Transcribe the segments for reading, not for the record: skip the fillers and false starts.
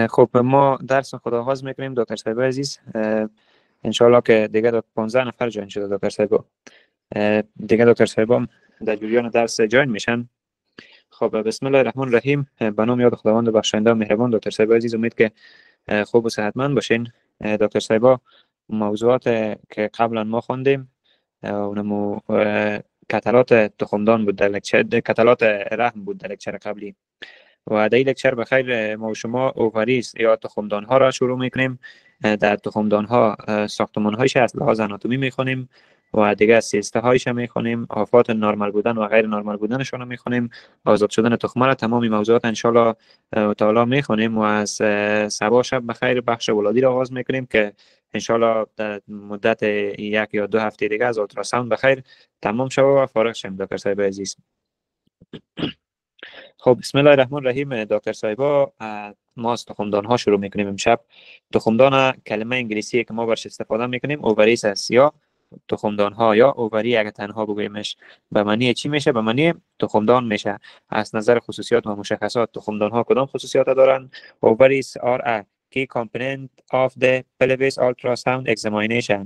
خب ما درس خداحافظ میکنیم دکتر صاحب عزیز. انشالله که دیگه 15 نفر جوین شده دکتر صاحب. دیگه دکتر صاحب هم در جریان درس جوین میشن. خب بسم الله الرحمن الرحیم. به نام یاد خداوند بخشنده و مهربان. دکتر صاحب عزیز امید که خوب و صحتمند باشین. دکتر صاحب موضوعات که قبلا ما خوندیم اونمو کتلات تخمدان بود در لکچر، کتلات رحم بود در لکچر قبلی. و در این لکچر بخیر ما و شما اوواریز یا تخمدان ها را شروع میکنیم. در تخمدان ها ساختمان هایش از لحاظ آناتومی میخونیم و دیگه سیسته هایش میخونیم، آفات نرمال بودن و غیر نرمال بودنشون رو میخونیم، آزاد شدن تخمه را، تمامی موضوعات ان شاء الله تعالی میخونیم و از صباح شب بخیر بخش ولادی را آغاز میکنیم که ان شاء الله در مدت 1 یا 2 هفته دیگه از اولتراساوند بخیر تمام شود و فارغ شیم دکتر صاحب عزیز. خب بسم الله الرحمن الرحیم. دکتر صاحبا ما از تخمدان ها شروع میکنیم امشب. تخمدان کلمه انگلیسی که ما برش استفاده میکنیم اووریس است یا تخمدان ها یا اووری اگه تنها بگویمش به معنی چی میشه؟ به معنی تخمدان میشه. از نظر خصوصیات و مشخصات تخمدان ها کدام خصوصیات دارن؟ اووریس are a key component of the pelvis ultrasound examination.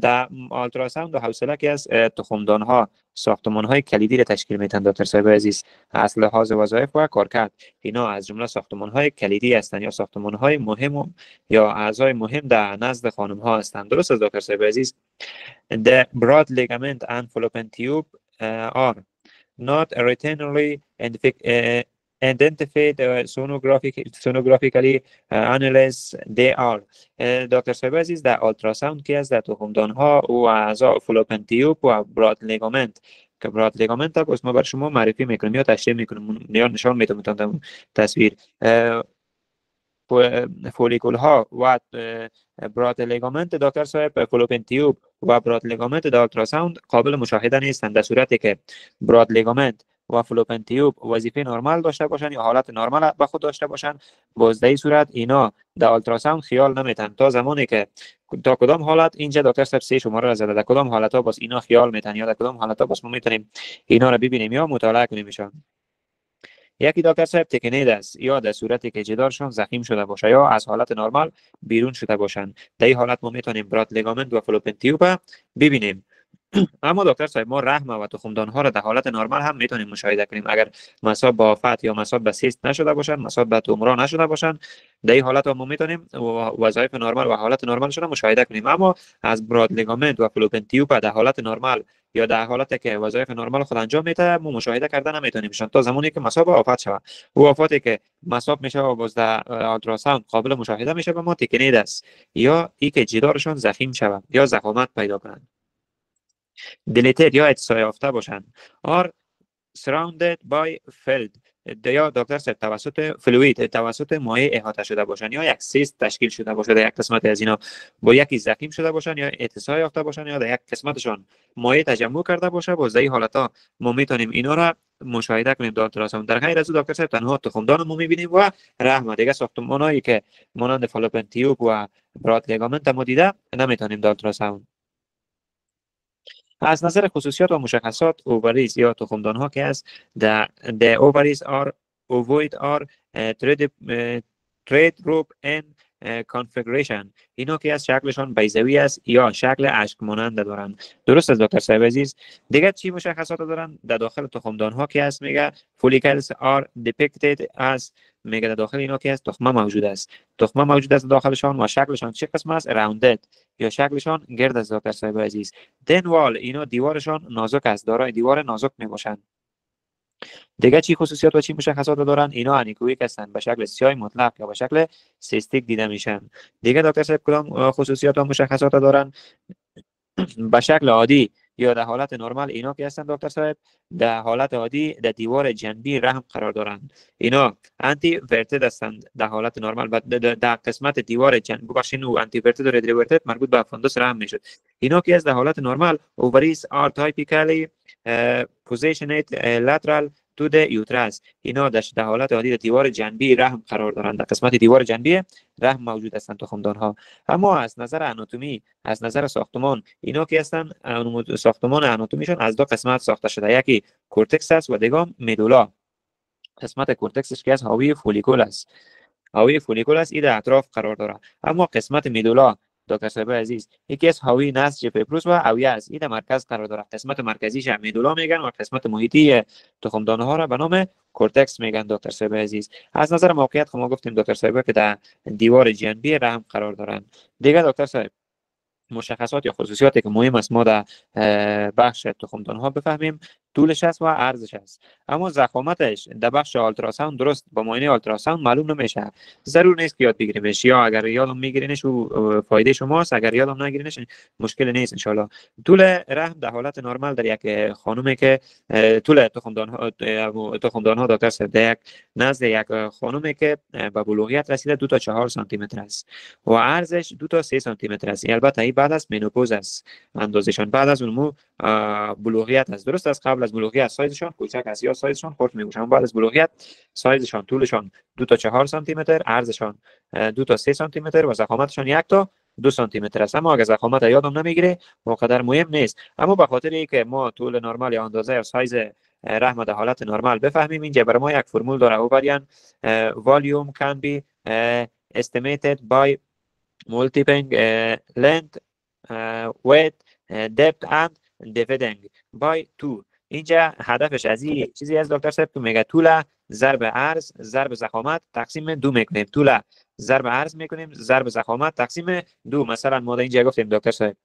در ultrasound و حوصله که از تخمدان ها ساختمان های کلیدی را تشکیل میتن دکتر صاحب عزیز. از لحاظ وظایف و کارکرد اینا از جمله ساختمان های کلیدی هستند یا ساختمان های مهم یا اعضای مهم در نزد خانم ها هستند. درست است دکتر صاحب عزیز؟ The broad ligament and fallopian tube are not routinely identified sonographically unless they are. دکتر صاحب عزیز در آلتراساوند که از در تخمدان ها و اعضا فلوپن تیوب و براد لیگامنت که براد لیگامنت ها ما بر شما معرفی میکنیم یا تشریح میکنیم یا نشان میدم تصویر فولیکول ها و براد لیگامنت دکتر صاحب فلوپن تیوب و براد لیگامنت در آلتراساوند قابل مشاهده نیستند. در صورتی که براد لیگامنت و فلوپن تیوب وظیفه نرمال داشته باشن یا حالت نرمال به خود داشته باشن، باز در این صورت اینا در آلتراساوند خیال نمیتن تا زمانی که تا کدام حالت اینجا دکتر صاحب 3 شماره را زده، در کدام حالت ها باز اینا خیال میتن یا در کدام حالت ها باز ما میتونیم اینا را ببینیم یا مطالعه کنیم ایشان. یکی دکتر صاحب تکنید است یا در صورتی که جدارشان زخیم شده باشه یا از حالت نرمال بیرون شده باشند. در این حالت ما میتونیم براد لیگامنت و فلوپن تیوب ببینیم. اما دکتر صاحب ما رحم و تخمدان ها را در حالت نرمال هم میتونیم مشاهده کنیم اگر مصاب به آفت یا مصاب به سیست نشده باشند، مصاب به تومورا نشده باشند. در این حالت ما میتونیم وظایف نرمال و حالت نرمالشون را مشاهده کنیم. اما از براد لیگامنت و فلوپن تیوب در حالت نرمال یا در حالتی که وظایف نرمال خود انجام میده ما مشاهده کردن نمیتونیم تا زمانی که مصاب آفت شود. او آفاتی که مصاب میشه و باز در آلتراساوند قابل مشاهده میشه به ما تکنید است یا ای که جدارشون زخیم شود یا زخامت پیدا کنند. دلیتد یا اتصال یافته باشند. are surrounded by fluid یا دکتر صاحب توسط فلوید توسط مایع احاطه شده باشند یا یک سیست تشکیل شده باشه در یک قسمت از اینا با یکی زخیم شده باشند یا اتصال یافته باشند یا در یک قسمتشان مایع تجمع کرده باشه. باز در این حالت ها ما میتونیم اینا را مشاهده کنیم در آلتراساوند. در غیر از او دکتر صاحب تنها تخمدان ما میبینیم و رحم دیگه ساختمانایی که مانند فالوپن تیوب و براد لیگامنت ما دیده نمیتونیم در آلتراساوند. از نظر خصوصیات و مشخصات اوواریز یا تخمدان ها که است the ovaries are ovoid or thread rope and configuration. اینا که از شکلشان بیضوی است یا شکل اشک مانند دارند. درست است دکتر صاحب عزیز؟ دیگه چی مشخصات دارن در داخل تخمدان ها که است؟ میگه follicles are depicted as میگه در داخل اینا که است تخمه موجود است. تخمه موجود است داخلشان و شکلشان چه قسم است؟ rounded یا شکلشان گرد است دکتر صاحب عزیز. then wall اینا دیوارشان نازک است، دارای دیوار نازک میباشند. دیگه چی خصوصیات و چی مشخصات دارن؟ اینا انیکویک هستند، به شکل سیاه مطلق یا به شکل سیستیک دیده میشن. دیگه دکتر صاحب کدام خصوصیات و مشخصات دارن؟ به شکل عادی یا در حالت نرمال اینا که هستند دکتر صاحب در حالت عادی در دیوار جنبی رحم قرار دارند. اینا آنتی ورتد هستند در حالت نرمال و در قسمت دیوار جنبی بخشین و آنتی ورتد و ریورتد مربوط به فندوس رحم میشد. اینا که از در حالت نرمال اوواریز are typically positioned lateral تو د یوترس. اینا در حالت عادی در دیوار جنبی رحم قرار دارند، در قسمت دیوار جنبی رحم موجود هستند تخمدان ها. اما از نظر آناتومی، از نظر ساختمان اینا که هستند ساختمان آناتومیشون از دو قسمت ساخته شده، یکی کورتکس است و دیگه مدولا. قسمت کورتکسش که از حاوی فولیکول است. حاوی فولیکول است، این در اطراف قرار داره. اما قسمت میدولا دکتر صاحب عزیز یکی از حاوی نسج فیبروس و اویه است، این در مرکز قرار داره. قسمت مرکزیش میدولا میگن و قسمت محیطی تخم دانه ها را به نام کورتکس میگن دکتر صاحب عزیز. از نظر موقعیت ما گفتیم دکتر صاحب که در دیوار جنبی رحم قرار دارن. دیگه دکتر صاحب مشخصات یا خصوصیاتی که مهم است ما در بخش تخمدان ها بفهمیم طولش است و عرضش است. اما ضخامتش در بخش آلتراساوند درست با معاینه آلتراساوند معلوم نمیشه. ضرور نیست که یاد بگیریمش، یا اگر یادم میگیرینش و فایده شماست، اگر یادم نگیرینش مشکل نیست ان شاء الله. طول رحم در حالت نرمال در یک خانومی که طول تخمدان ها دکتر صاحب در یک نزد یک خانومی که به بلوغیت رسیده 2 تا 4 سانتی متر است و عرضش 2 تا 3 سانتی متر است. البته این بعد از مینوپوز است اندازشان، بعد از اون بلوغیت است. درست است قبل از بلوغیت سایزشان کوچک است یا سایزشان خرد میگوشه، اما بعد از بلوغیت سایزشان طولشان 2 تا 4 سانتی متر، عرضشان 2 تا 3 سانتی متر و ضخامتشان 1 تا 2 سانتی متر است. اما اگر ضخامت یادم نمیگیره اونقدر مهم نیست. اما به خاطر اینکه ما طول نرمال یا اندازه یا سایز رحم در حالت نرمال بفهمیم، اینجا برای ما یک فرمول داره او بیان volume can be estimated by multiplying length, weight, depth and dividing by 2. اینجا هدفش از این چیزی از دکتر صاحب که میگه طول ضرب عرض ضرب ضخامت تقسیم 2 میکنیم. طول ضرب عرض میکنیم ضرب ضخامت تقسیم 2. مثلا ما در اینجا گفتیم دکتر صاحب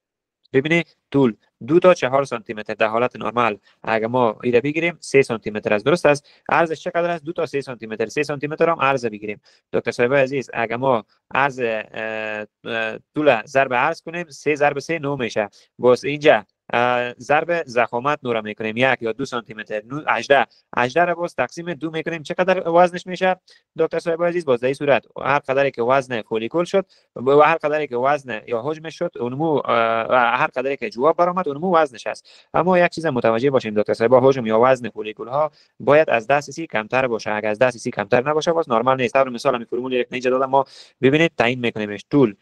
ببینید طول 2 تا 4 سانتی متر در حالت نرمال، اگر ما ایره بگیریم 3 سانتی متر است. درست است. عرضش چقدر است؟ 2 تا 3 سانتی متر. 3 سانتی متر هم عرض بگیریم دکتر صاحب عزیز. اگر ما عرض طول ضرب عرض کنیم 3 ضرب 3 9 میشه. باز اینجا ضرب ضخامت نور میکنیم 1 یا 2 سانتی متر 18 را باز تقسیم 2 میکنیم. چقدر وزنش میشه دکتر صاحب عزیز؟ باز در این صورت هر قدری که وزن فولیکول شد و هر قدری که وزن یا حجمش شد اونمو هر قدری که جواب برآمد اونمو وزنش است. اما یک چیز متوجه باشیم دکتر صاحب، حجم یا وزن فولیکول ها باید از 10 سی کمتر باشه. اگر از 10 سی کمتر نباشه باز نرمال نیست. طور مثال همین فرمول یک اینجا دادم، ما ببینید تعیین میکنیمش. طول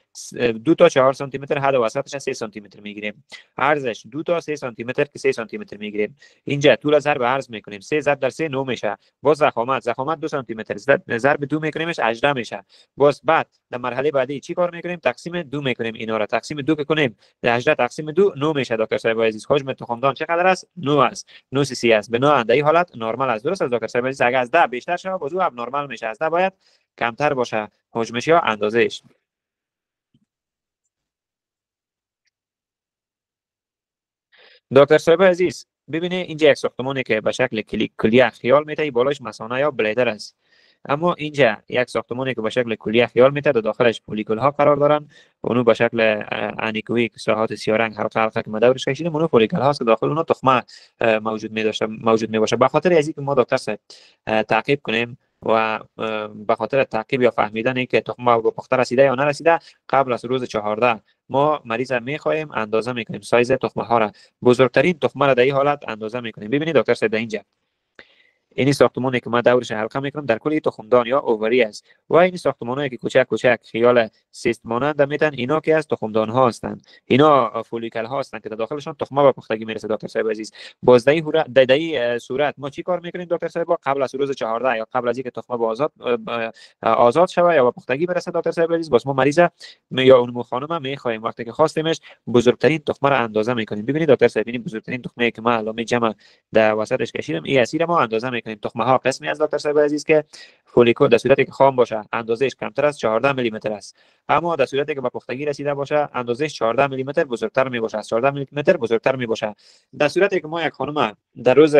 2 تا 4 سانتی متر، حد وسطش 3 سانتی متر میگیریم. عرضش 2 تا 3 سانتی متر که 3 سانتی متر میگیریم. اینجا طول ضرب عرض میکنیم 3 ضرب در 3 9 میشه. باز ضخامت 2 سانتی متر ضرب 2 میکنیمش 18 میشه. باز بعد در مرحله بعدی چی کار میکنیم؟ تقسیم 2 میکنیم. اینا را تقسیم 2 کنیم 18 تقسیم 2 9 میشه دکتر صاحب عزیز. حجم تخمدان چقدر است؟ 9 است. 9 سی سی است. بنا در این حالت نرمال است. درست است دکتر صاحب عزیز. اگر از 10 بیشتر شه باز اب نرمال میشه. از 10 باید کمتر باشه حجمش یا اندازهش. دکتر صاحب عزیز ببینید اینجا یک ساختمانی که به شکل کلیه خیال میته، بالاش مثانه یا بلیدر است. اما اینجا یک ساختمانی که به شکل کلیه خیال میته، در داخلش فولیکول ها قرار دارن، اونو به شکل انیکویی که ساحات سیاه رنگ حلقه که ما دورش کشیدیم، اونو فولیکول هاست که داخل اونها تخمه موجود می باشه. به خاطر از اینکه ما دکتر صاحب تعقیب کنیم و به خاطر تعقیب یا فهمیدن اینکه تخمه به پخته رسیده یا نرسیده، قبل از روز 14 ما مریض میخوایم اندازه میکنیم سایز تخمه ها را. بزرگترین تخمه را در این حالت اندازه میکنیم. ببینید دکتر صاحب در اینجا این ساختمانی که ما دورش حلقه میکنم در کل تخمدان یا اووری است و این ساختمانایی که کوچک کوچک خیال سیست مانند میتن، اینا که از تخمدان ها هستند. اینا فولیکل ها هستند که در داخلشان تخمه به پختگی میرسه دکتر صاحب عزیز. باز در این صورت ما چی کار میکنیم دکتر صاحب؟ قبل از روز 14 یا قبل از اینکه تخمه به آزاد شوه یا به پختگی برسه دکتر صاحب عزیز، باز ما مریض یا اون خانم میخوایم وقتی که خواستیمش بزرگترین تخمه را اندازه میکنیم. ببینید دکتر صاحب این بزرگترین تخمه که ما علامه جمع در وسطش کشیدم، این اسیر ما اندازه میکنیم. تخمه ها قسمی از دکتر صاحب عزیز که فولیکول در صورتی که خام باشه اندازهش کمتر از 14 میلی متر است، اما در صورتی که به پختگی رسیده باشه اندازهش 14 میلی متر بزرگتر می باشه. از 14 میلی متر بزرگتر می باشه. در صورتی که ما یک خانم در روز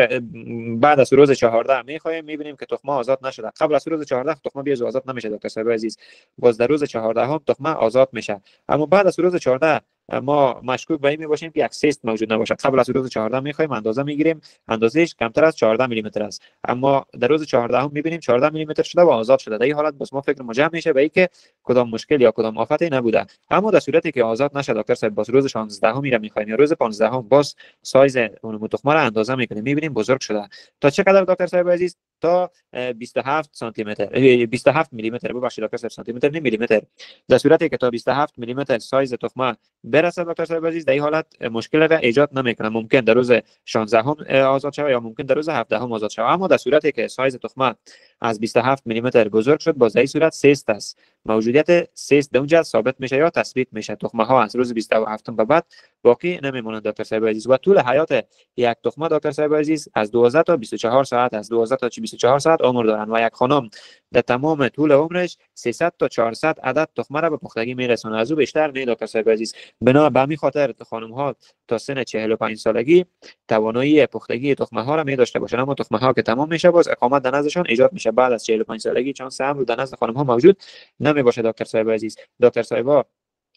بعد از روز 14 میخوایم میبینیم که تخمه آزاد نشده، قبل از روز 14 تخمه بیز آزاد نمیشه دکتر صاحب عزیز. باز در روز 14 هم تخمه آزاد میشه، اما بعد از روز 14 ما مشکوک به این میباشیم که یک سیست موجود نباشه. قبل از روز 14 میخوایم اندازه میگیریم، اندازهش کمتر از 14 میلی متر است، اما در روز 14 هم میبینیم 14 میلی متر شده و آزاد شده. در این حالت بس ما فکر مجمع میشه به اینکه کدام مشکل یا کدام آفتی نبوده. اما در صورتی که آزاد نشه دکتر صاحب، باز روز 16 هم میره میخوایم یا روز 15 هم باز سایز اون تخمه را اندازه میکنیم، میبینیم بزرگ شده. تا چقدر دکتر صاحب عزیز؟ تا 27 سانتی متر 27 میلی متر، ببخشید دکتر صاحب سانتی متر نه میلی متر. در صورتی که تا 27 میلی متر سایز تخمه برسه دکتر صاحب عزیز، در این حالت مشکل را ایجاد نمیکنه. ممکن در روز 16 هم آزاد شود یا ممکن در روز 17 هم آزاد شود، اما در صورتی که سایز تخمه از 27 میلی متر بزرگ شد، باز در این صورت سیست است. موجودیت سیست در اونجا ثابت میشه یا تثبیت میشه. تخمه ها از روز 27 به بعد باقی نمیمونند دکتر صاحب عزیز. و طول حیات یک تخمه دکتر صاحب عزیز از 12 تا 24 ساعت، از 12 تا 24 ساعت عمر دارند و یک خانم در تمام طول عمرش 300 تا 400 عدد تخمه را به پختگی میرسونه. از او بیشتر نه دکتر صاحب عزیز. بنا به همین خاطر خانم ها تا سن 45 سالگی توانایی پختگی تخمه ها را می داشته باشند، اما تخمه ها که تمام میشه باز اقامت در نزدشان ایجاد میشه بعد از 45 سالگی، چون سهم در نزد خانم ها موجود نمی باشه دکتر صاحب عزیز. دکتر صاحب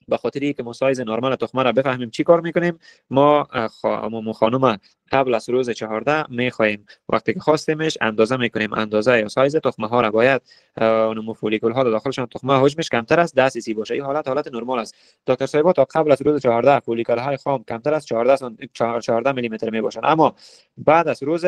به خاطر اینکه ما سایز نرمال تخمه را بفهمیم چی کار میکنیم، ما خانم قبل از روز 14 میخواهیم وقتی که خواستیمش اندازه میکنیم، اندازه یا سایز تخمه ها را باید نمو فولیکول ها داخلشان تخمه حجمش کمتر از 10 سی باشه. این حالت نرمال است دکتر صاحب. تا قبل از روز 14 فولیکول های خام کمتر از 14 میلی متر می باشند، اما بعد از روز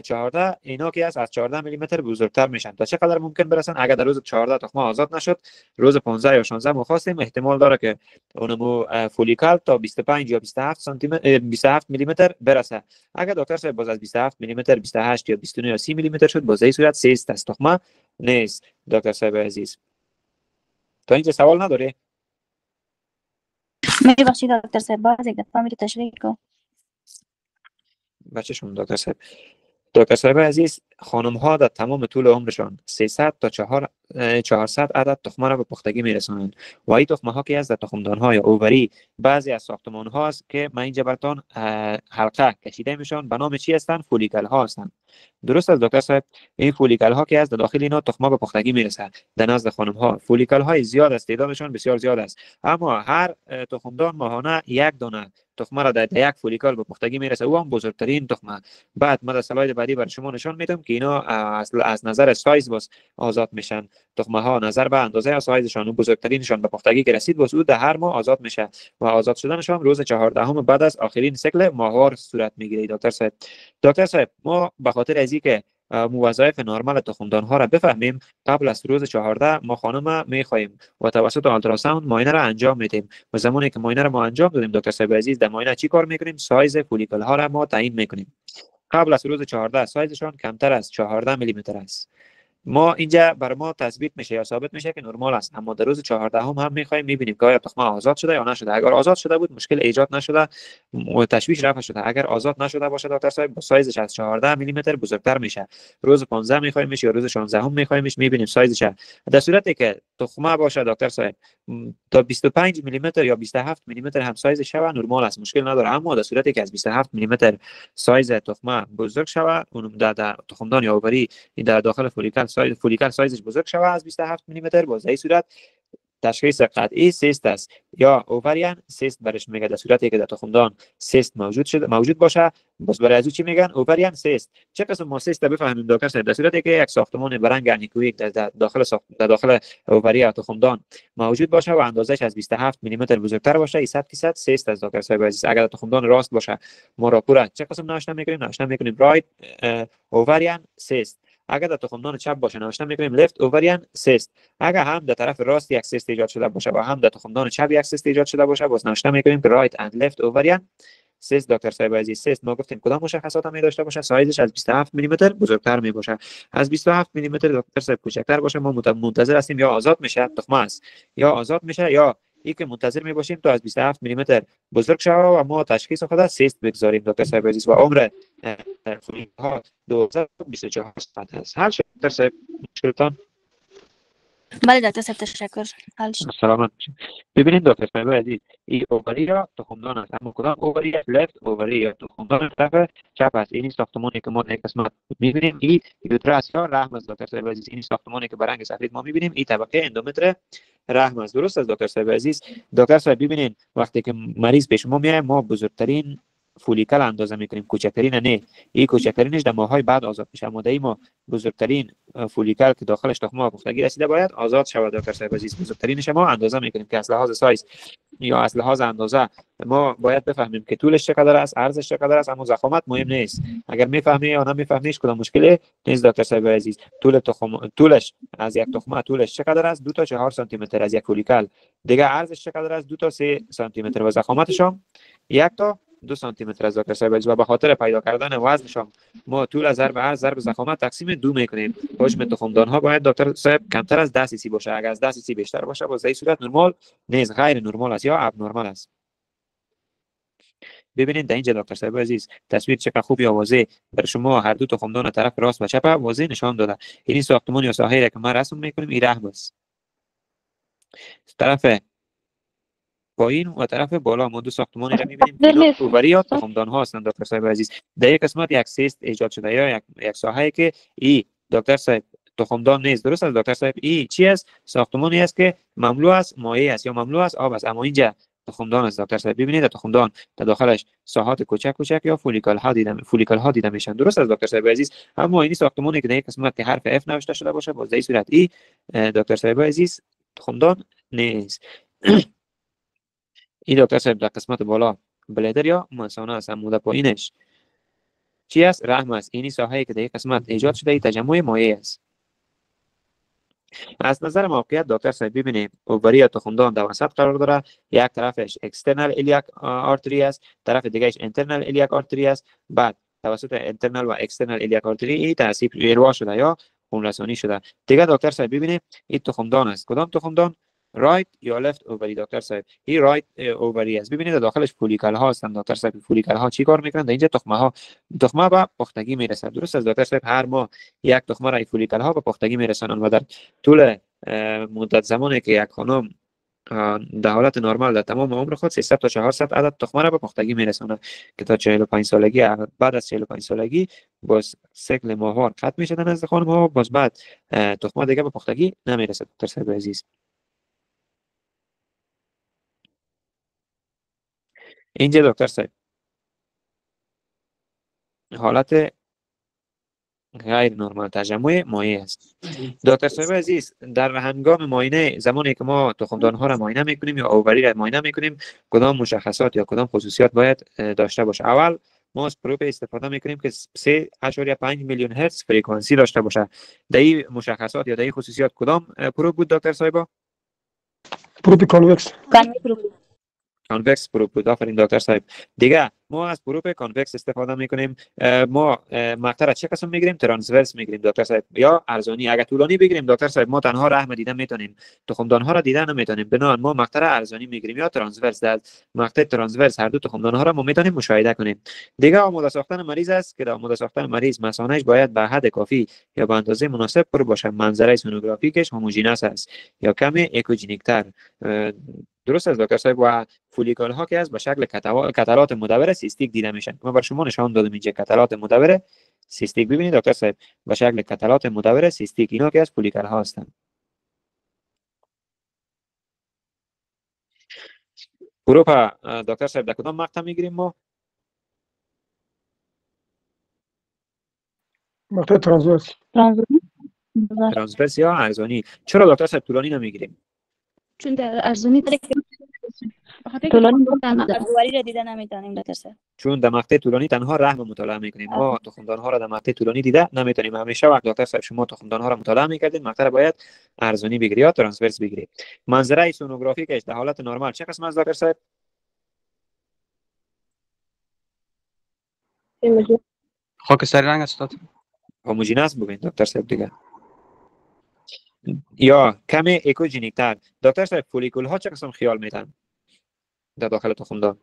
14 اینا که از 14 میلی متر بزرگتر میشن. تا چقدر ممکن برسن؟ اگر در روز 14 تخمه آزاد نشد، روز 15 یا 16 ما خواستیم، احتمال داره که اونمو فولیکل تا 25 یا 27 سانتی متر 27 میلی متر برسه. اگر دکتر صاحب باز از 27 میلی متر 28 یا 29 یا 30 میلی متر شد، باز این صورت سیست است، تخمه نیست دکتر صاحب عزیز. تا اینجا سوال نداره؟ ببخشید دکتر صاحب باز یک دفعه میتونید تشریح کنید؟ بچه شما دکتر صاحب. دکتر صاحب عزیز، خانم ها در تمام طول عمرشان 300 تا 400 عدد تخمه را به پختگی میرسانند و این تخمه ها که از در تخمدان ها یا اووری بعضی از ساختمان ها است که من اینجا براتون حلقه کشیده میشون، به نام چی هستند؟ فولیکل ها هستند. درست است دکتر صاحب. این فولیکل ها که از داخل اینا تخمه به پختگی میرسه در نزد خانم ها. فولیکل های زیاد است، تعدادشون بسیار زیاد است، اما هر تخمدان ماهانه یک دانه تخمه را در یک فولیکل به پختگی میرسه، او هم بزرگترین تخمه. بعد من در اسلاید بعدی برای شما نشان میدم که اینا از نظر سایز باز آزاد میشن. تخمه ها نظر به اندازه یا سایزشان، بزرگترینشان به پختگی که رسید باز او در هر ماه آزاد میشه و آزاد شدنشان روز 14 بعد از آخرین سیکل ماهوار صورت میگیره دکتر صاحب. دکتر صاحب ما به خاطر از اینکه وظایف نرمال تخمدان ها را بفهمیم، قبل از روز 14 ما خانم میخواهیم و توسط آلتراساوند معاینه را انجام میدیم و زمانی که معاینه را ما انجام دادیم دکتر صاحب عزیز، در معاینه چی کار میکنیم؟ سایز فولیکل ها را ما تعیین میکنیم. قبل از روز 14 سایزشان کمتر از 14 میلی متر است. ما اینجا بر ما تثبیت میشه یا ثابت میشه که نرمال است، اما در روز 14 هم میخوایم میبینیم که آیا تخمه آزاد شده یا نشده. اگر آزاد شده بود مشکل ایجاد نشده و تشویش رفع شده. اگر آزاد نشده باشه دکتر صاحب با سایزش از 14 میلی متر بزرگتر میشه. روز 15 میخوایم یا روز 16 هم میخوایم میبینیم سایزش. در صورتی که تخمه باشه دکتر صاحب تا 25 میلی متر یا 27 میلی متر هم سایز شوه نرمال است، مشکل نداره. اما در صورتی که از 27 میلی متر سایز تخمه بزرگ شوه، اونم در تخمدان یا اووری در داخل فولیکل سایزش بزرگ شوه از 27 میلی متر، باز این صورت تشخیص قطعی سیست است یا اووریان سیست برش میگه. در صورتی که در تخمدان سیست موجود باشه، باز برای از چی میگن؟ اووریان سیست. چه قسم ما سیست بفهمیم دکتر صاحب؟ در صورتی که یک ساختمان برنگ انیکویک در داخل اووری یا تخمدان موجود باشه و اندازش از 27 میلی متر بزرگتر باشه، 100% سیست است دکتر صاحب عزیز. اگر در تخمدان راست باشه ما را پورا چه قسم ناشنا میکنیم؟ رایت اووریان سیست. اگر در تخمدان چپ باشه نوشته میکنیم لفت اووریان سیست. اگر هم در طرف راست یک سیست ایجاد شده باشه و هم در تخمدان چپ یک سیست ایجاد شده باشه، باز نوشته میکنیم که رایت اند لفت اووریان سیست دکتر صاحب عزیز. سیست ما گفتیم کدام مشخصات می داشته باشه؟ سایزش از 27 میلی متر بزرگتر می باشه. از 27 میلی متر دکتر صاحب کوچکتر باشه ما منتظر هستیم یا آزاد میشه تخمه است، یا آزاد میشه، یا ای که منتظر می باشیم تا از 27 میلی متر بزرگ شود و ما تشخیص خود سیست بگذاریم دکتر صاحب عزیز. و عمر فولیکل ها 24 ساعت است. هر دکتر صاحب مشکلتان؟ بله دکتر صاحب تشکر. سلامت باشید. ببینید دکتر صاحب عزیز، این اووری را تخمدان است، اما کدام اووری؟ لفت اووری یا تخمدان طرف چپ است. این ساختمانی که ما در قسمت می‌بینیم این یوترس یا رحم است دکتر صاحب عزیز. این ساختمانی که برنگ سفید ما می‌بینیم این طبقه اندومتر رحم است. درست است دکتر صاحب عزیز. دکتر صاحب ببینید وقتی که مریض پیش ما میاد ما بزرگترین فولیکل اندازه میکنیم، کوچکترین نه. این کوچکترینش در ماه‌های بعد آزاد میشه، اما ما بزرگترین فولیکل که داخلش تخمه پختگی رسیده باید آزاد شود دکتر صاحب عزیز. بزرگترینش ما اندازه میکنیم که از لحاظ سایز یا از لحاظ اندازه ما باید بفهمیم که طولش چقدر است، عرضش چقدر است، اما ضخامت مهم نیست. اگر میفهمی یا نمیفهمیش کدام مشکلی نیست دکتر صاحب عزیز. طولش از یک تخمه طولش چقدر است؟ 2 تا 4 سانتی متر از یک فولیکل. دیگه عرضش چقدر است؟ 2 تا 3 سانتی متر و ضخامتش هم 1 تا 2 سانتی متر است دکتر صاحب عزیز و به خاطر پیدا کردن وزنشان ما طول ضرب عرض ضرب ضخامت تقسیم 2 میکنیم. حجم تخمدان ها باید دکتر صاحب کمتر از 10 سی باشه. اگر از 10 سی بیشتر باشه باز در این صورت نرمال نیست، غیر نرمال است یا اب نرمال است. ببینید در اینجا دکتر صاحب عزیز تصویر چقدر خوب یا واضح بر شما هر دو تخمدان طرف راست و چپ واضح نشان داده. این ساختمان یا ساحه که ما رسم میکنیم این رحم است. طرف پایین و طرف بالا ما دو ساختمانی را می‌بینیم که اینا اووری یا تخمدان ها هستند دکتر صاحب عزیز. در یک قسمت یک سیست ایجاد شده یا یک ساحه که ای دکتر صاحب تخمدان نیست. درست است دکتر صاحب؟ ای چی است؟ ساختمانی است که مملو است مایع است یا مملو است آب است. اما اینجا تخمدان است دکتر صاحب. ببینید تخمدان در داخلش ساحات کوچک کوچک یا فولیکل ها دیده میشن. درست است دکتر صاحب عزیز. اما این ساختمانی که در یک قسمت که حرف اف نوشته شده باشه باز در این صورت ای دکتر صاحب عزیز تخمدان نیست. این دکتر صاحب در قسمت بالا بلیدر یا مثانه است. عمود پایینش چی است؟ رحم است. اینی ساحه‌ای که در یک قسمت ایجاد شده ای تجمع مایع است. از نظر موقعیت دکتر صاحب ببینیم اووری یا تخمدان در وسط قرار داره. یک طرفش اکسترنال ایلیاک آرتری است، طرف دیگهش اینترنال ایلیاک آرتری است. بعد توسط اینترنال و اکسترنال ایلیاک آرتری این ترسیب ایروا شده یا خون رسانی شده. دیگه دکتر صاحب ببینیم این تخمدان است. کدام تخمدان؟ رایت یا لفت اووری دکتر صاحب. این رایت اووری است. ببینید داخلش فولیکل ها هستند دکتر صاحب. فولیکل ها چی کار میکنن؟ در اینجا تخمه به پختگی میرسد. درست است دکتر صاحب. هر ماه یک تخمه را فولیکل ها به پختگی میرسانند و در طول مدت زمانی که یک خانم در حالت نرمال در تمام عمر خود 300 تا 400 عدد تخمه را به پختگی میرساند که تا 45 سالگی بعد از 45 سالگی باز سیکل ماهوار ختم میشه نزد خانم ها. باز بعد تخمه دیگه به پختگی نمیرسد دکتر صاحب عزیز. اینجا دکتر صاحب حالت غیر نرمال تجمع مایع است. دکتر صاحب عزیز در هنگام معاینه زمانی که ما تخمدان ها را معاینه میکنیم یا اووری را معاینه میکنیم کدام مشخصات یا کدام خصوصیات باید داشته باشه؟ اول ما از پروب استفاده میکنیم که 3.5 میلیون هرتز فرکانسی داشته باشه. در این مشخصات یا در این خصوصیات کدام پروب بود دکتر صاحب؟ پروب کانوکس کانوکس پروب بود. آفرین دکتر صاحب. دیگه ما از پروب کانوکس استفاده میکنیم. ما مقطع را چه قسم میگیریم؟ ترانسورس میگیریم دکتر صاحب یا ارزانی. اگر طولانی بگیریم دکتر صاحب ما تنها رحم دیدن میتونیم، تخمدان ها را دیدن نمیتونیم. بنابراین ما مقطع را ارزانی میگیریم یا ترانسورس. در مقطع ترانسورس هر دو تخمدان ها را ما میتونیم مشاهده کنیم. دیگه آماده ساختن مریض است که در آماده ساختن مریض مثانه‌اش باید به حد کافی یا به اندازه مناسب پر باشه. منظره سونوگرافیکش هوموژینس است یا کمی اکوژنیک تر. درست است دکتر صاحب. و فولیکول ها که از به شکل کتلات مدور سیستیک دیده میشن. ما بر شما نشان دادم اینجا کتلات مدور سیستیک. ببینید دکتر صاحب به شکل کتلات مدور سیستیک اینا که از فولیکول ها هستند. گروپ دکتر صاحب در کدام مقطع میگیریم ما؟ مقطع ترانسورس ترانسورس یا ارزانی. چرا دکتر صاحب طولانی نمیگیریم؟ چون در ارزانی طولانی اووری را دیده نمیتونیم دکتر صاحب. چون در مقطع طولانی تنها رحم مطالعه میکنیم. ما تخمدان ها را در مقطع طولانی دیده نمیتونیم. همیشه وقت دکتر صاحب شما تخمدان ها را مطالعه میکردید مقطع را باید ارزانی بگیری یا ترانسورس بگیری. منظره سونوگرافیکش در حالت نرمال چه قسم است دکتر صاحب؟ خاکستری رنگ است. هوموژینس بگین دکتر صاحب دیگه یا کمی اکوژنیک تر. دکتر صاحب فولیکول ها چه قسم خیال میتن در داخل تخمدان؟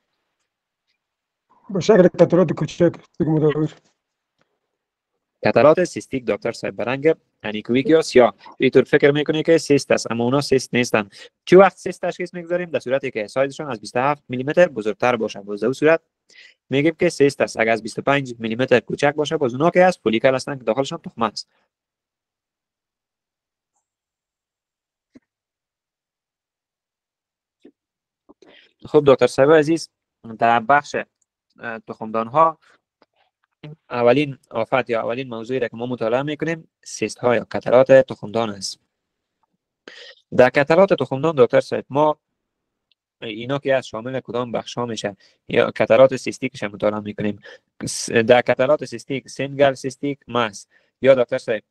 به شکل کتلات کوچک مدور. کتلات سیستیک دکتر صاحب به رنگ انیکویک یا سیاه. اینطور فکر میکنه که سیست است اما اونا سیست نیستن. چه وقت سیست تشخیص میگذاریم؟ در صورتی که سایزشون از 27 میلی متر بزرگتر باشه. باز در صورت میگیم که سیست است. اگر از 25 میلی متر کوچک باشه باز اونا که از فولیکل هستن که داخلشون تخمه است. خب دکتر صاحب عزیز در بخش تخمدان ها اولین آفت یا اولین موضوعی را که ما مطالعه میکنیم سیست ها یا کتلات تخمدان است. در کتلات تخمدان دکتر صاحب ما اینا که از شامل کدام بخش ها میشه یا کتلات سیستیکش مطالعه میکنیم؟ در کتلات سیستیک سینگل سیستیک ماس یا دکتر صاحب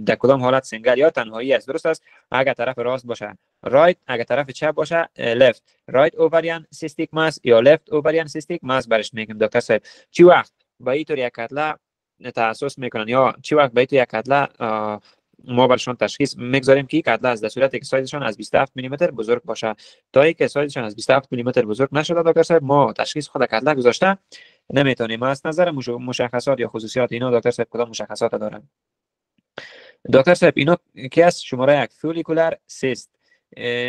در کدام حالت سینگل یا تنهایی است؟ درست است. اگر طرف راست باشه رایت، اگر طرف چپ باشه لفت. رایت اووریان سیستیک ماس یا لفت اووریان سیستیک ماس برش میگیم دکتر صاحب. چی وقت به این طور یک کتله تاسیس میکنن یا چی وقت به این طور یک کتله ما برشان تشخیص میگذاریم که کتله از در صورتی که سایزشان از 27 میلی متر بزرگ باشه. تا اینکه سایزشان از 27 میلی متر بزرگ نشده دکتر صاحب ما تشخیص خود کتله گذاشته نمیتونیم. از نظر مشخصات یا خصوصیات اینا دکتر صاحب کدام مشخصات دارن؟ دکتر صاحب اینا که از شماره یک فولیکولار سیست،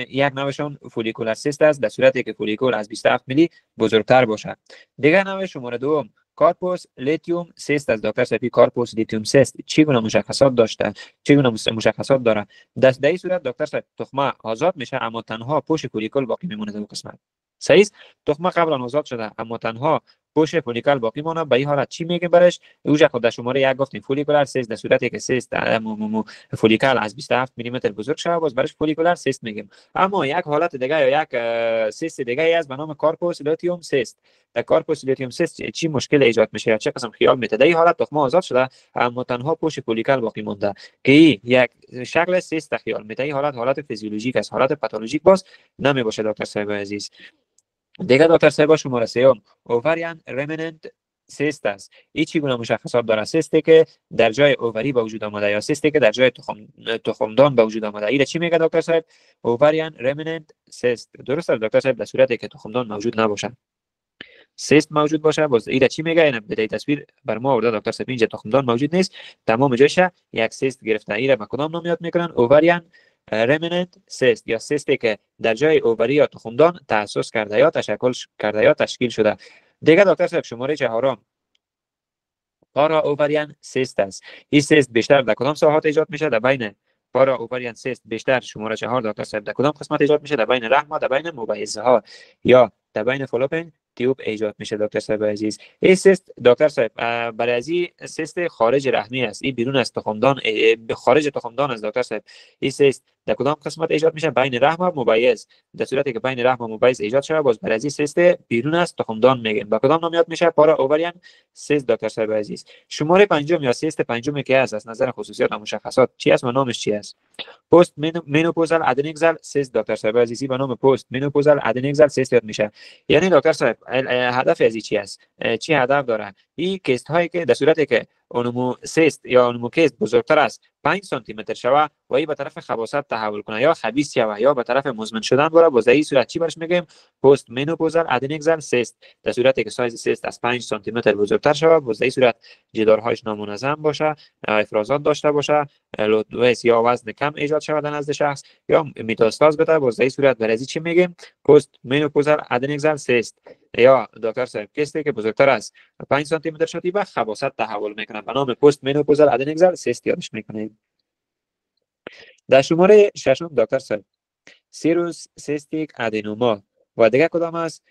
یک نوعشون فولیکولار سیست است در صورتی که فولیکول از 27 میلی بزرگتر باشه. دیگر نوع شماره دوم کارپوس لیتیوم سیست است دکتر صاحب. کارپوس لیتیوم سیست چگونه مشخصات داشته، چگونه مشخصات داره؟ در این صورت دکتر صاحب تخمه آزاد میشه اما تنها پوش فولیکول باقی میمونه در قسمت. صحیح. تخمه قبلا آزاد شده اما تنها پوش فولیکول باقی مونه. به این حالت چی میگیم برش؟ اوجا خود در شماره یک گفتیم فولیکولار سیست در صورتی که سیست فولیکول از 27 میلی متر بزرگ شده باز برش فولیکولار سیست میگیم. اما یک حالت دیگه یا یک سیست دیگه است به نام کارپوس لیتیوم سیست. در کارپوس لیتیوم سیست چی مشکل ایجاد میشه یا چه قسم خیال میته؟ در این حالت تخمه آزاد شده اما تنها پوش فولیکول باقی مونده که یک شکل سیست خیال میته. این حالت فیزیولوژیک است، حالت پاتولوژیک باز نمی باشه دکتر صاحب عزیز. دیگه دکتر صاحب شماره سوم اووریان رمننت سیست است. این چگونه مشخصات داره؟ سیستی که در جای اووری به وجود آمده یا سیستی که در جای تخمدان به وجود آمده. این چی میگه دکتر صاحب؟ اووریان رمننت سیست. درست است دکتر صاحب. در صورتی که تخمدان موجود نباشه سیست موجود باشه باز این چی میگه؟ این بدای تصویر بر ما آورده دکتر صاحب. اینجا تخمدان موجود نیست، تمام جایش یک سیست گرفته. این به کدام نام یاد میکنن؟ اووریان رمننت سیست یا سیستی که در جای اووری یا تخمدان تأسس کرده یا تشکل کرده یا تشکیل شده. دیگه دکتر صاحب شماره چهارم پارا اووریان سیست است. این سیست بیشتر در کدام ساحات ایجاد میشه؟ در بین پارا اووریان سیست بیشتر شماره 4 دکتر صاحب در کدام قسمت ایجاد میشه؟ در بین رحم، در بین مبایضه ها یا در بین فالوپین تیوب ایجاد میشه دکتر صاحب عزیز. این سیست دکتر صاحب برای از سیست خارج رحمی است. این بیرون از تخمدان خارج تخمدان است دکتر صاحب. این سیست در کدام قسمت ایجاد میشه؟ بین رحم و مبایض. در صورتی که بین رحم و مبایض ایجاد شود باز برای از سیست بیرون از تخمدان میگیم. با کدام نام یاد میشه؟ پارا اووریان سیست دکتر صاحب عزیز. شماره پنجم یا سیست پنجم که است از نظر خصوصیات و مشخصات چی است و نامش چی است؟ پست مینوپوزال ادنکزال سیست دکتر صاحب عزیزی به نام پست مینوپوزال ادنکزال سیست یاد میشه. یعنی دکتر صاحب هدف از چی است؟ چی هدف داره؟ این کیست هایی که در صورتی که اونمو سیست یا اونمو کیست بزرگتر است 5 سانتی متر شوه و ای به طرف خباثت تحول کنه یا خبیث شوه یا به طرف مزمن شدن بره باز این صورت چی برش میگیم؟ پست مینوپوزال ادنکزال سیست. در صورتی که سایز سیست از 5 سانتی متر بزرگتر شوه باز این صورت جدارهایش نامنظم باشه، افرازات داشته باشه، لودویس یا وزن کم ایجاد شود در نزد شخص یا میتاستاز بده باز این صورت برای چی میگیم؟ پست مینوپوزال ادنکزال سیست. یا دکتر صاحب کیستی که بزرگتر از 5 سانتی متر شدی به خباثت تحول میکنه به نام پست مینوپوزال ادنکزال سیست یادش میکنیم. در شماره ششم دکتر صاحب سیروس سیستیک ادنوما و دیگه کدام است؟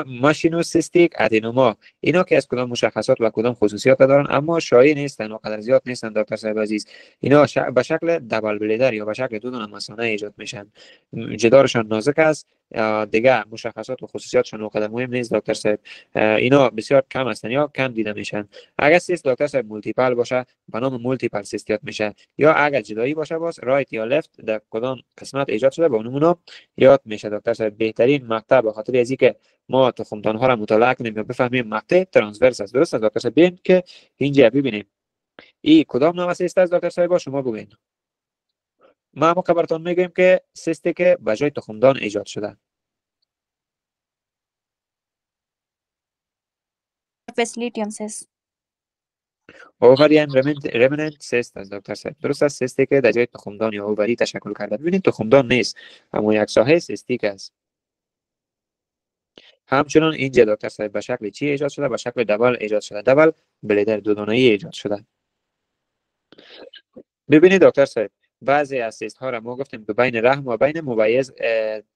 ماشینوسیستیک ادنوما. اینا که از کدام مشخصات و کدام خصوصیات دارن اما شایع نیستن و قدر زیاد نیستن دکتر صاحب عزیز. اینا به شکل دبل بلیدر یا به شکل دو دونه مثانه ایجاد میشن. جدارشان نازک است. دیگه مشخصات و خصوصیاتشون اونقدر مهم نیست دکتر صاحب. اینا بسیار کم هستن یا کم دیده میشن. اگر سیست دکتر صاحب مولتیپل باشه به نام مولتیپل سیست یاد میشه یا اگر جدایی باشه باز رایت یا لفت در کدام قسمت ایجاد شده به اونمون یاد میشه دکتر صاحب. بهترین مقطع به خاطر از اینکه ما تخمدان ها را مطالعه کنیم یا بفهمیم مقطع ترانسورس است. درست است دکتر صاحب؟ ببین که اینجا ببینیم این کدام نوع سیست است دکتر صاحب شما بگوین. ما براتون میگیم که سیستی که به جای تخمدان ایجاد شده. لیتیوم سیست. اووریان رمننت سیست است دکتر صاحب. درست است. سیستی که در جای تخمدان یا اووری تشکل کرده. ببینید تخمدان نیست اما یک ساحه سیستیک است. همچنان اینجا دکتر صاحب به شکل چی ایجاد شده؟ به شکل دبل ایجاد شده. دبل بلیدر دو دانه‌ای ایجاد شده. ببینید دکتر صاحب بعضی از سیست ها را ما گفتیم که بین رحم و بین مبایض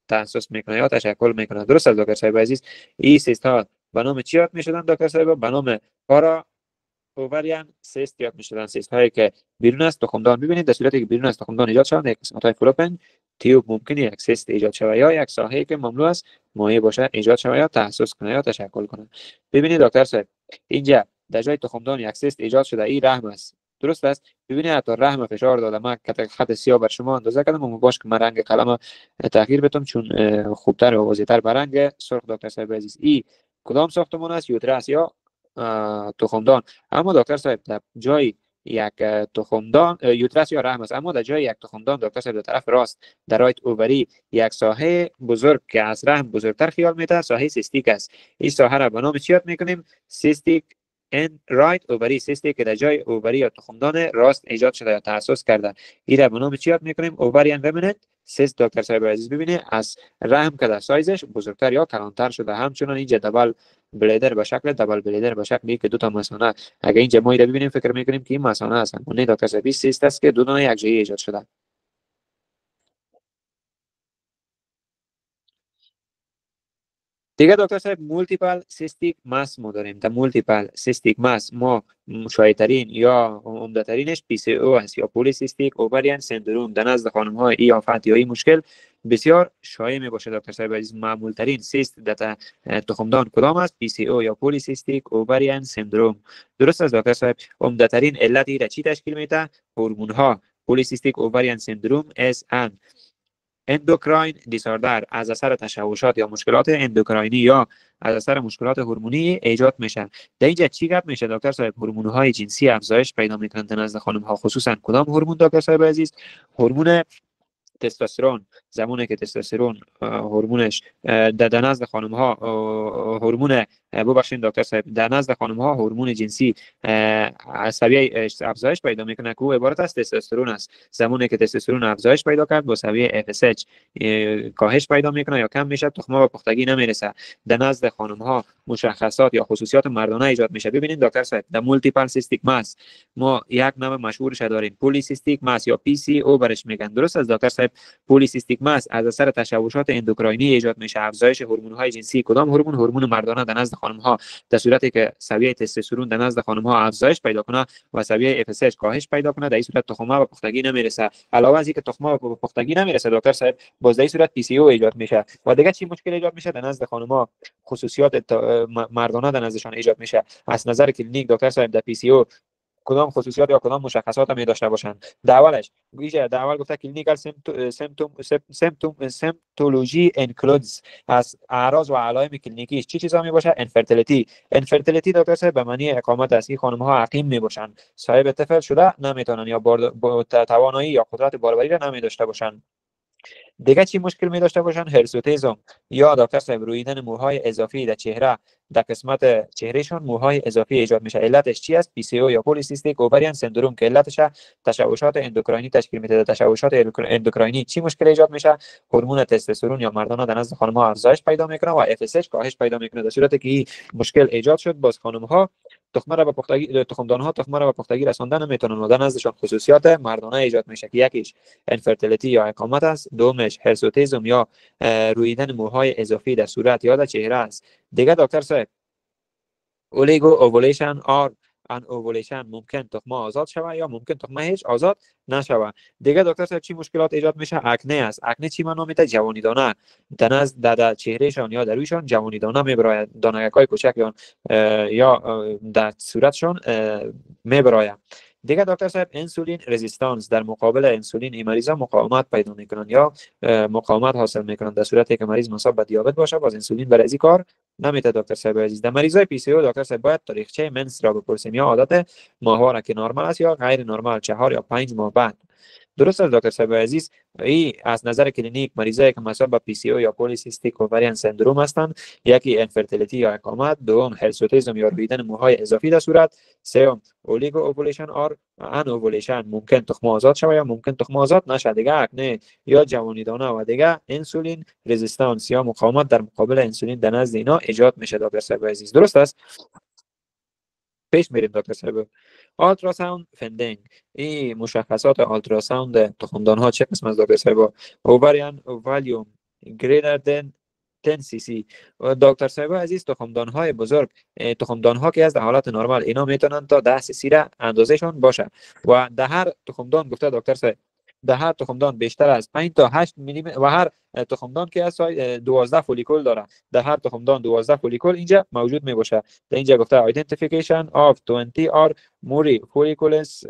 تأسس میکنه یا تشکل میکنه. درست است دکتر صاحب عزیز. این سیست ها به نام چی یاد میشدن دکتر صاحب؟ به نام پارا اووریان سیست یاد میشدن. سیست هایی که بیرون از تخمدان. ببینید در صورتی که بیرون از تخمدان ایجاد شدن یک قسمت های فالوپین تیوب ممکنه یک سیست ایجاد شود یا یک ساحه‌ای که مملو است مایع باشه ایجاد شود یا تأسس کنه یا تشکل کنه. ببینید دکتر صاحب اینجا در جای تخمدان یک سیست ایجاد شده، این رحم است. درست است. ببینید حتی رحم فشار داده، من خط سیاه بر شما اندازه کردم و باش که من رنگ قلم تغییر بدم چون خوبتر و واضح‌تر به رنگ سرخ. دکتر صاحب عزیز این کدام ساختمان است؟ یوترس یا تخمدان؟ اما دکتر صاحب در جای یک تخمدان یوترس یا رحم است، اما در جای یک تخمدان دکتر صاحب در طرف راست در رایت اووری یک ساحه بزرگ که از رحم بزرگتر خیال میده ساحه سیستیک است. این ساحه را به نام چی یاد میکنیم؟ سیستیک ان رایت اووری. سیستی که در جای اووری یا تخمدان راست ایجاد شده یا تأسس کرده، این را به نام چی یاد میکنیم؟ اووریان رمننت سیست. دکتر صاحب عزیز ببینید از رحم که در سایزش بزرگتر یا کلانتر شده. همچنان اینجا دبل بلیدر به شکل که دو تا مثانه، اگه اینجا ما را ببینیم فکر میکنیم که این مثانه هستن، نه دکتر صاحب سیست است که دو دانه یک جایی ایجاد شده. دیگه دکتر صاحب مولتیپل سیستیک ماس ما داریم. در مولتیپل سیستیک ماس ما شایع‌ترین یا عمده‌ترینش پی سی او است یا پلی سیستیک اووریان سندروم. در نزد خانم‌های این آفت یا این مشکل بسیار شایع می باشه. دکتر صاحب عزیز معمول ترین سیست در تخمدان کدام است؟ پی سی او یا پلی سیستیک اووریان سندروم. درست است دکتر صاحب. عمده‌ترین علت را چی تشکیل میده؟ هورمون ها. پلی سیستیک اووریان سندروم اس ان اندوکراین دیساردر از اثر تشوشات یا مشکلات اندوکراینی یا از اثر مشکلات هورمونی ایجاد میشه. در اینجا چی گپ میشه دکتر صاحب؟ هورمون‌های جنسی افزایش پیدا میکنند در نزد خانم ها. خصوصا کدام هورمون دکتر صاحب عزیز؟ هورمون تستوسترون. زمانی که تستوسترون هورمونش در نزد خانم ها هورمون ببخشید دکتر صاحب در نزد خانم ها هورمون جنسی سویه افزایش پیدا میکنه که او عبارت از تستوسترون است. زمانی که تستوسترون افزایش پیدا کرد با سویه FSH کاهش پیدا میکنه یا کم میشه، تخمه به پختگی نمیرسه. در نزد خانم ها مشخصات یا خصوصیات مردانه ایجاد میشه. ببینید دکتر صاحب در مولتیپل سیستیک ماس ما یک نام مشهورش داریم، پلی سیستیک ماس یا پی سی او برش میگن. درست است دکتر صاحب. پلی سیستیک ماس از اثر تشوشات اندوکراینی ایجاد میشه. افزایش هورمون های جنسی. کدام هورمون؟ هورمون مردانه در نزد خانم ها. در صورتی که سویه تستوسترون در نزد خانم ها افزایش پیدا کنه و سویه FSH کاهش پیدا کنه، در این صورت تخمه به پختگی نمیرسه. علاوه از اینکه تخمه به پختگی نمیرسه دکتر صاحب، باز در این صورت پی سی او ایجاد میشه. و دیگه چی مشکل ایجاد میشه در نزد خانم ها؟ خصوصیات مردانه در نزدشان ایجاد میشه. از نظر کلینیک دکتر صاحب در پی سی او کدام خصوصیات یا کدام مشخصات می داشته باشند؟ در اولش در اول گفته کلینیکال سیمپتولوژی انکلودز، از اعراض و علائم کلینیکیش چی چیزا می باشه؟ انفرتیلیتی دکتر صاحب به معنی اقامت است. این خانم ها عقیم می باشند، صاحب طفل شده نمیتونن یا توانایی یا قدرت باروری را نمی داشته باشند. دیگه چی مشکل می داشته باشن؟ هرسوتیزم یا دکتر صاحب رویدن موهای اضافی در چهره، در قسمت چهرهشون موهای اضافی ایجاد میشه. علتش چی است؟ پی سی او یا پلیسیستیک اووریان سندروم که علتش تشوشات اندوکراینی تشکیل میده. تشوشات اندوکراینی چی مشکل ایجاد میشه؟ هورمون تستوسترون یا مردانه در نزد خانم ها افزایش پیدا میکنه و FSH کاهش پیدا میکنه. در صورتی که این مشکل ایجاد شد باز خانم ها تخمه را به پختگی تخمدان ها تخمه را به پختگی رساندن نمیتونن و در نزدشان خصوصیات مردانه ایجاد میشه که یکیش انفرتیلیتی یا اقامت است، دومش هرسوتیزم یا رویدن موهای اضافی در صورت یا در چهره است. دیگه دکتر صاحب اولیگو اووولیشن آر ان اووولیشن ممکن تخمه آزاد شوه یا ممکن تخمه هیچ آزاد نشوه. دیگه دکتر صاحب چی مشکلات ایجاد میشه؟ اکنه است. اکنه چی معنا میده؟ جوانی دانه در نزد در چهرهشان یا در رویشان جوانی دانه میبراید، دانه‌های کوچک یا در صورتشان میبراید. دیگه دکتر صاحب انسولین رزिस्टन्स، در مقابل انسولین این مریضا مقاومت پیدا میکنن یا مقاومت حاصل میکنن. در صورتی که مریض مصاب به دیابت باشه باز انسولین برای این کار نمیته. دکتر صاحب عزیز در مریضای پی سی او دکتر صاحب باید تاریخچه منس را بپرسیم یا عادت ماهواره که نرمال است یا غیر نرمال 4 یا 5 ماه بعد. درست است دکتر صاحب عزیز. این از نظر کلینیک مریضایی که مصاب به پی سی او یا پلیسیستیک اووریان سندروم هستند، یکی انفرتیلیتی یا اقامت، دوم هرسوتیزم یا رویدن موهای اضافی در صورت، سوم اولیگو اووولیشن آر ان اووولیشن ممکن تخمه آزاد شوه یا ممکن تخمه آزاد نشه. دیگه اکنه یا جوانی دانه و دیگه انسولین رزिस्टन्स یا مقاومت در مقابل انسولین در نزد اینا ایجاد میشه. دکتر صاحب عزیز درست است. پیش میریم دکتر صاحب. آلتراساوند فندینگ، این مشخصات آلتراساوند تخمدان ها چه قسم از دکتر صاحب؟ اووریان والیوم greater than 10 cc. دکتر صاحب عزیز تخمدان های بزرگ، تخمدان ها که از حالت نرمال اینا میتونن تا 10 cc را اندازهشون باشه و در هر تخمدان گفته دکتر صاحب در هر تخمدان بیشتر از 5 تا 8 میلی متر و هر تخمدان که از 12 فولیکول داره، در هر تخمدان 12 فولیکول اینجا موجود می باشه. در اینجا گفته identification of 20 or more follicles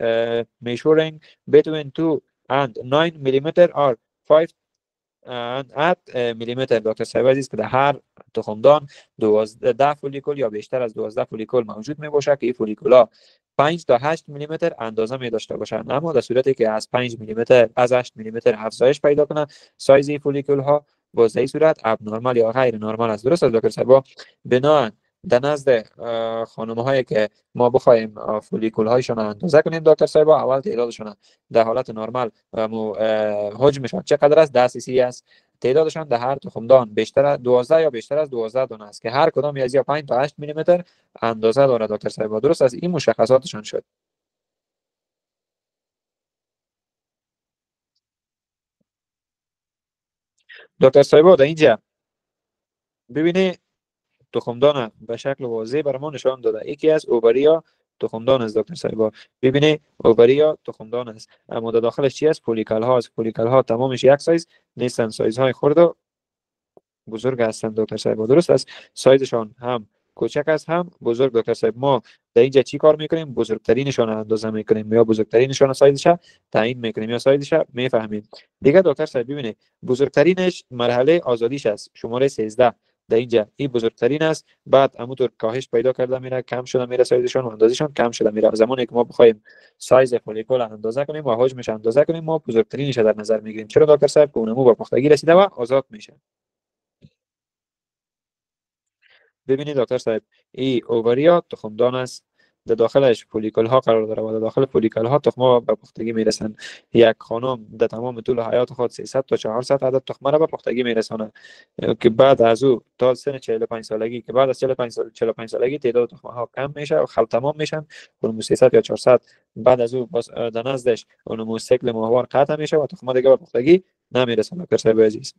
measuring between 2 and 9 millimeter or 5 at میلیمتر. دکتر صاحب عزیز که در هر تخمدان 12 فولیکول یا بیشتر از 12 فولیکول موجود می باشه که این فولیکول ها 5 تا 8 میلیمتر اندازه می داشته باشند، اما در صورتی که از 5 میلیمتر از 8 میلیمتر افزایش پیدا کنه سایز این فولیکول ها باز در این صورت ابنورمال یا غیر نرمال است. درست است دکتر صاحب؟ بنابراین در نزد خانم هایی که ما بخوایم فولیکول هایشون اندازه کنیم دکتر صاحب، اول تعدادشون در حالت نرمال حجمشون چقدر است؟ 10 سی سی است. تعدادشان در هر تخمدان بیشتر از 12 یا بیشتر از 12 دانه است که هر کدام از یا 5 تا 8 میلیمتر اندازه داره دکتر صاحب. درست است؟ این مشخصاتشان شد. دکتر صاحب در اینجا ببینید تخمدان به شکل واضح بر ما نشان داده. یکی از اووریا تخمدان است دکتر صاحب. ببینید اووریا تخمدان است، اما در داخلش چی است؟ فولیکل ها است. فولیکل ها تمامش یک سایز نیستن، سایز های خرد و بزرگ هستند دکتر صاحب. درست است؟ سایزشان هم کوچک است هم بزرگ. دکتر صاحب ما در اینجا چی کار میکنیم؟ بزرگترینشون اندازه میکنیم یا بزرگترینشون سایزش تعیین میکنیم یا سایزش میفهمیم. دیگه دکتر صاحب ببینید بزرگترینش مرحله آزادیش است، شماره 13 در اینجا این بزرگترین است. بعد همونطور کاهش پیدا کرده میره، کم شده میره سایزشون و اندازشون کم شده میره. زمانی که ما بخوایم سایز فولیکول اندازه کنیم و حجمش اندازه کنیم ما بزرگترینش در نظر میگیریم. چرا دکتر صاحب؟ که اونمو به پختگی رسیده و آزاد میشه. ببینید دکتر صاحب این اووریا تخمدان است، در داخلش فولیکول ها قرار داره و در داخل فولیکول ها تخم ها به پختگی میرسند. یک خانم در تمام طول حیات خود 300 تا 400 عدد تخمه را به پختگی میرسانه که بعد از او تا سن 45 سالگی که بعد از 45 سالگی تعداد تخمه ها کم میشه و خل تمام میشن. اون 300 یا 400 بعد از او در نزدش اون سیکل ماهوار قطع میشه و تخمه دیگه به پختگی نمیرسن. دکتر صاحب عزیز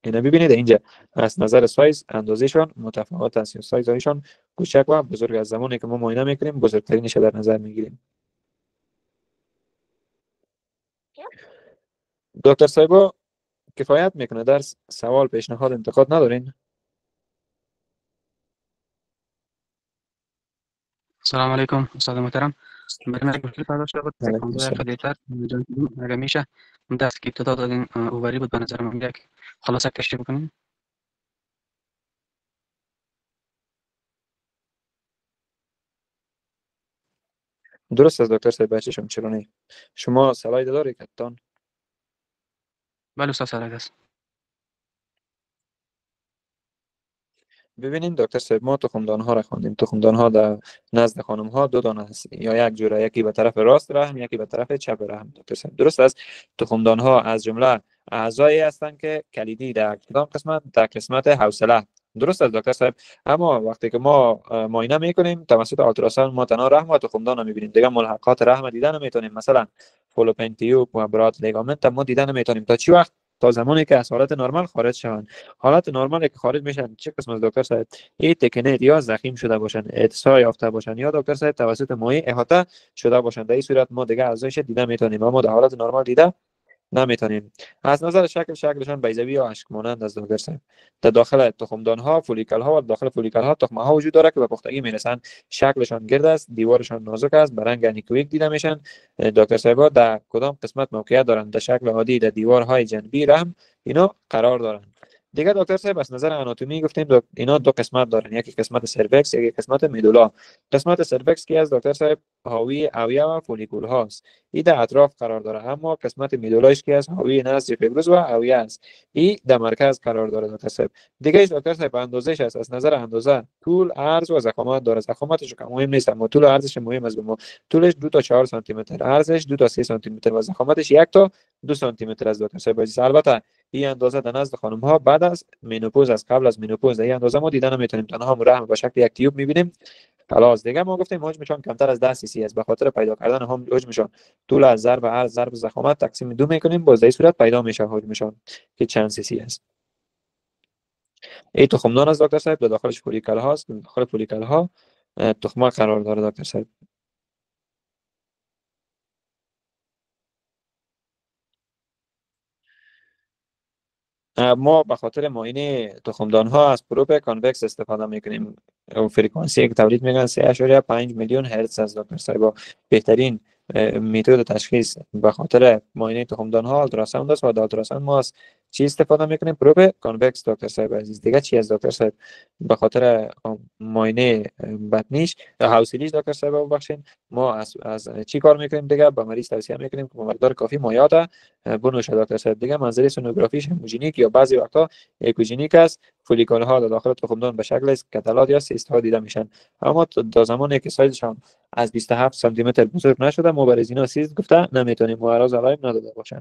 اینا ببینید اینجا از نظر سایز اندازهشان متفاوت است، سایز هایشان کوچک و بزرگ. از زمانی که ما معاینه میکنیم بزرگترینش در نظر میگیریم. دکتر صاحب کفایت میکنه درس؟ سوال پیشنهاد انتقاد ندارین؟ السلام علیکم استاد محترم. برای من مشکل پیدا شده بود علیکم که السلام. خدیتر اگر میشه دست که ابتدا دادین اووری بود به نظر من یک خلاصه تشریح بکنین. درست است دکتر صاحب بچه‌شون چرا نه؟ شما سلاید داری کتان؟ بله استاد سلام است. ببینید دکتر صاحب ما تخمدان ها را خواندیم. تخمدان ها در نزد خانم ها دو دانه است، یا یک جوره، یکی به طرف راست رحم یکی به طرف چپ رحم. دکتر صاحب درست است؟ تخمدان ها از جمله اعضایی هستند که کلیدی در کدام قسمت؟ در قسمت حوصله. درست است دکتر صاحب؟ اما وقتی که ما معاینه میکنیم توسط آلتراساوند ما تنها رحم و تخمدان رو میبینیم، دیگه ملحقات رحم دیدن نمیتونیم. مثلا فالوپین تیوب و براد لیگامنت ما دیدن نمیتونیم. تا چی وقت؟ تا زمانی که از حالت نرمال خارج شوند. حالت نرمال که خارج میشن چه قسم از دکتر صاحب؟ این تکنیت یا زخیم شده باشن، اتساع یافته باشن، یا دکتر صاحب توسط مایع احاطه شده باشن. در این صورت ما دیگه ازش دیده میتونیم، اما در حالت نرمال دیده نمیتونیم. از نظر شکلشان بیضوی یا اشک مانند از دکتر صاحب. در داخل تخمدان ها فولیکل ها و داخل فولیکل ها تخمه ها وجود داره که به پختگی میرسند. شکلشان گرد است، دیوارشان نازک است، به رنگ انیکویک دیده میشن. دکتر صاحب در کدام قسمت موقعیت دارند؟ در شکل عادی در دیوارهای جنبی رحم اینا قرار دارند. دیگه دکتر صاحب از نظر آناتومی گفتیم اینا دو قسمت دارن، یکی قسمت سروکس یکی قسمت میدولا. قسمت سروکس که از دکتر صاحب حاوی اویه و فولیکول هاست، این در اطراف قرار داره، اما قسمت میدولاش که از حاوی نسج فیبروز و اویه است، این در مرکز قرار داره دکتر صاحب. دیگه دکتر صاحب اندازش است، از نظر اندازه طول، عرض و ضخامت داره. ضخامتش که مهم نیست اما طول و عرضش مهم است. به ما طولش 2 تا 4 سانتی متر، عرضش 2 تا 3 سانتی متر و ضخامتش 1 تا 2 سانتی متر است دکتر صاحب. البته این اندازه در نزد خانم ها بعد از مینوپوز است، قبل از مینوپوز این اندازه ما دیدن نمیتونیم، تنها رحم به شکل یک تیوب میبینیم. خلاص دیگه ما گفتیم حجمشون کمتر از 10 سی سی است. به خاطر پیدا کردن هم حجمشون طول از ضرب عرض ضرب ضخامت تقسیم 2 میکنیم، باز در صورت پیدا میشه حجمشون که چند سی سی است. این تخمدان از دکتر صاحب داخلش فولیکل هاست، داخل فولیکل ها تخمه قرار داره دکتر صاحب. ما به خاطر معاینه تخمدان ها از پروب کانوکس استفاده میکنیم. فرکانسی که تولید میگن 3.5 میلیون هرتز از دکتر صاحب. بهترین متد تشخیص به خاطر معاینه تخمدان ها آلتراساوند است و در آلتراساوند ما از چی استفاده میکنیم؟ پروب کانوکس دکتر صاحب عزیز. دیگه چی از دکتر صاحب؟ به خاطر معاینه بطنیش حوصلیش دکتر صاحب ببخشید، ما از چی کار میکنیم دیگه؟ به مریض توصیه میکنیم که مقدار کافی مایعات بنوشه دکتر صاحب. دیگه منظر سونوگرافیش هموژنیک یا بعضی وقتا اکوژنیک است. فولیکول ها در داخل تخمدان به شکل کتلات یا سیست ها دیده میشن. اما تا زمانی که سایزشان از 27 سانتی متر بزرگ نشده ما برای اینا سیست گفته نمیتونیم و علاج علائم نداده باشن.